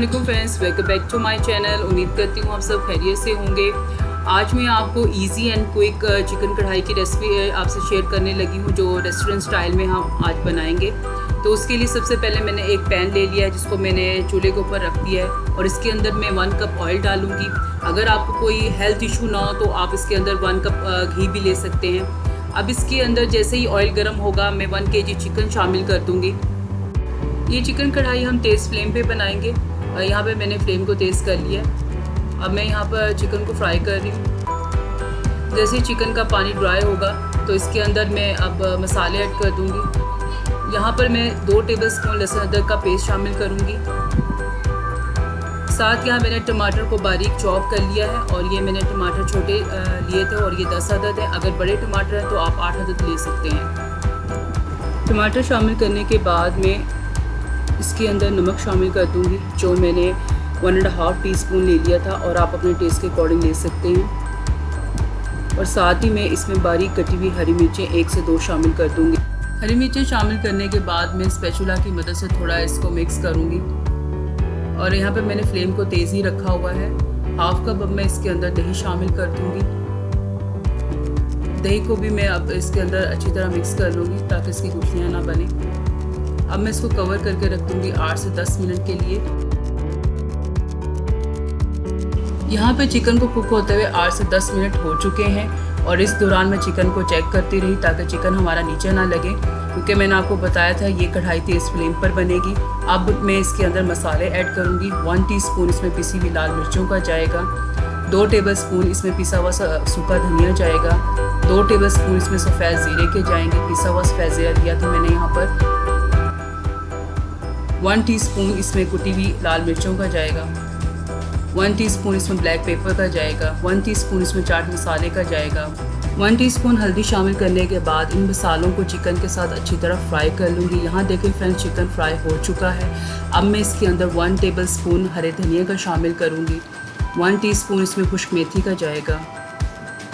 वालेकुम friends, welcome back to my channel. उम्मीद करती हूँ आप सब खैरियत से होंगे। आज मैं आपको इजी एंड क्विक चिकन कढ़ाई की रेसिपी आपसे शेयर करने लगी हूँ, जो रेस्टोरेंट स्टाइल में हम आज बनाएंगे। तो उसके लिए सबसे पहले मैंने एक पैन ले लिया है, जिसको मैंने चूल्हे के ऊपर रख दिया है और इसके अंदर मैं 1 कप ऑयल डालूँगी। अगर आपको कोई हेल्थ इशू ना हो तो आप इसके अंदर 1 कप घी भी ले सकते हैं। अब इसके अंदर जैसे ही ऑयल गर्म होगा, मैं 1 kg चिकन शामिल कर दूँगी। ये चिकन कढ़ाई हम तेज़ फ्लेम पे बनाएंगे। यहाँ पे मैंने फ्लेम को तेज़ कर लिया है। अब मैं यहाँ पर चिकन को फ्राई कर रही हूँ। जैसे ही चिकन का पानी ड्राई होगा तो इसके अंदर मैं अब मसाले ऐड कर दूँगी। यहाँ पर मैं 2 टेबलस्पून लहसुन अदरक का पेस्ट शामिल करूँगी। साथ यहाँ मैंने टमाटर को बारीक चॉप कर लिया है और ये मैंने टमाटर छोटे लिए थे और ये 10 अदद है। अगर बड़े टमाटर हैं तो आप 8 अदद ले सकते हैं। टमाटर शामिल करने के बाद में इसके अंदर नमक शामिल कर दूंगी, जो मैंने 1.5 टीस्पून ले लिया था और आप अपने टेस्ट के अकॉर्डिंग ले सकते हैं। और साथ ही मैं इसमें बारीक कटी हुई हरी मिर्चें 1 से 2 शामिल कर दूंगी। हरी मिर्चें शामिल करने के बाद मैं स्पैचुला की मदद से थोड़ा इसको मिक्स करूंगी। और यहाँ पे मैंने फ्लेम को तेज़ ही रखा हुआ है। हाफ कप अब मैं इसके अंदर दही शामिल कर दूंगी। दही को भी मैं अब इसके अंदर अच्छी तरह मिक्स कर लूँगी ताकि इसकी गुठलियाँ ना बने। अब मैं इसको कवर करके रख दूँगी 8 से 10 मिनट के लिए। यहाँ पे चिकन को कुक होते हुए 8 से 10 मिनट हो चुके हैं और इस दौरान मैं चिकन को चेक करती रही ताकि चिकन हमारा नीचे ना लगे, क्योंकि मैंने आपको बताया था ये कढ़ाई तेज़ फ्लेम पर बनेगी। अब मैं इसके अंदर मसाले ऐड करूँगी। 1 टीस्पून इसमें पिसी हुई लाल मिर्चों का जाएगा, 2 टेबलस्पून इसमें पिसा हुआ सूखा धनिया जाएगा, 2 टेबलस्पून इसमें सफ़ेद ज़ीरे के जाएंगे। पिसा हुआ सफ़ेद ज़ीरा लिया था मैंने यहाँ पर। 1 टीस्पून इसमें कुटी हुई लाल मिर्चों का जाएगा, 1 टीस्पून इसमें ब्लैक पेपर का जाएगा, 1 टीस्पून इसमें चाट मसाले का जाएगा, 1 टीस्पून हल्दी शामिल करने के बाद इन मसालों को चिकन के साथ अच्छी तरह फ्राई कर लूँगी। यहाँ देखें फ्रेंड्स, चिकन फ्राई हो चुका है। अब मैं इसके अंदर 1 टेबलस्पून हरे धनिया का शामिल करूँगी, 1 टीस्पून इसमें खुश्क मेथी का जाएगा,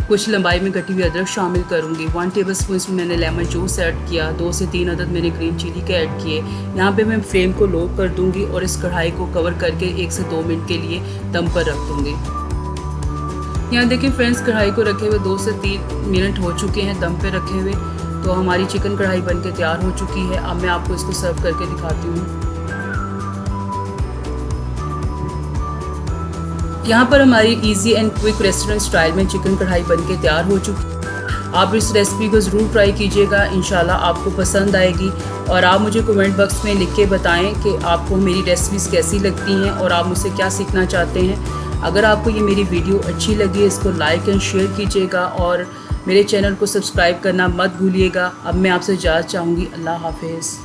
कुछ लंबाई में कटी हुई अदरक शामिल करूँगी, 1 टेबलस्पून इसमें मैंने लेमन जूस ऐड किया, 2 से 3 अदद मैंने ग्रीन चिली के ऐड किए। यहाँ पे मैं फ्लेम को लो कर दूँगी और इस कढ़ाई को कवर करके 1 से 2 मिनट के लिए दम पर रख दूँगी। यहाँ देखिए फ्रेंड्स, कढ़ाई को रखे हुए 2 से 3 मिनट हो चुके हैं दम पे रखे हुए। तो हमारी चिकन कढ़ाई बन के तैयार हो चुकी है। अब मैं आपको इसको सर्व करके दिखाती हूँ। यहाँ पर हमारी easy and quick restaurant style में चिकन कढ़ाई बनके तैयार हो चुकी है। आप इस रेसिपी को ज़रूर ट्राई कीजिएगा, इंशाल्लाह आपको पसंद आएगी। और आप मुझे कमेंट बॉक्स में लिख के बताएं कि आपको मेरी रेसिपीज़ कैसी लगती हैं और आप मुझसे क्या सीखना चाहते हैं। अगर आपको ये मेरी वीडियो अच्छी लगी, इसको लाइक एंड शेयर कीजिएगा और मेरे चैनल को सब्सक्राइब करना मत भूलिएगा। अब मैं आपसे इजाज़त चाहूँगी। अल्लाह हाफिज़।